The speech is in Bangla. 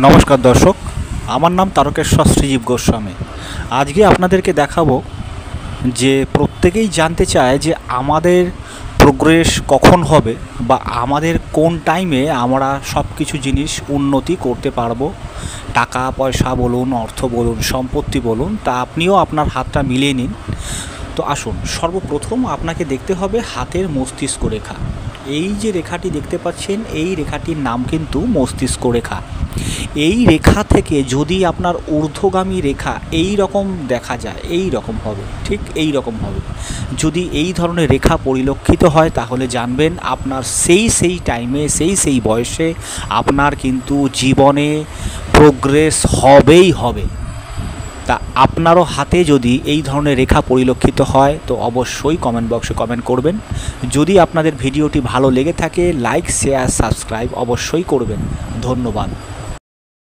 নমস্কার দর্শক, আমার নাম তারকেশ্বর শ্রীজীব গোস্বামী। আজকে আপনাদেরকে দেখাবো যে প্রত্যেকেই জানতে চায় যে আমাদের প্রোগ্রেস কখন হবে বা আমাদের কোন টাইমে আমরা সব কিছু জিনিস উন্নতি করতে পারবো। টাকা পয়সা বলুন, অর্থ বলুন, সম্পত্তি বলুন, তা আপনিও আপনার হাতটা মিলিয়ে নিন। তো আসুন, সর্বপ্রথম আপনাকে দেখতে হবে হাতের মস্তিষ্ক রেখা। এই যে রেখাটি দেখতে পাচ্ছেন, এই রেখাটির নাম কিন্তু মস্তিষ্ক রেখা। এই রেখা থেকে যদি আপনার ঊর্ধ্বগামী রেখা এই রকম দেখা যায়, এই রকম হবে, ঠিক এই রকম হবে। যদি এই ধরনের রেখা পরিলক্ষিত হয় তাহলে জানবেন আপনার সেই টাইমে সেই বয়সে আপনার কিন্তু জীবনে প্রোগ্রেস হবেই হবে। তা আপনারও হাতে যদি এই ধরনের রেখা পরিলক্ষিত হয় তো অবশ্যই কমেন্ট বক্সে কমেন্ট করবেন। যদি আপনাদের ভিডিওটি ভালো লেগে থাকে লাইক, শেয়ার, সাবস্ক্রাইব অবশ্যই করবেন। ধন্যবাদ।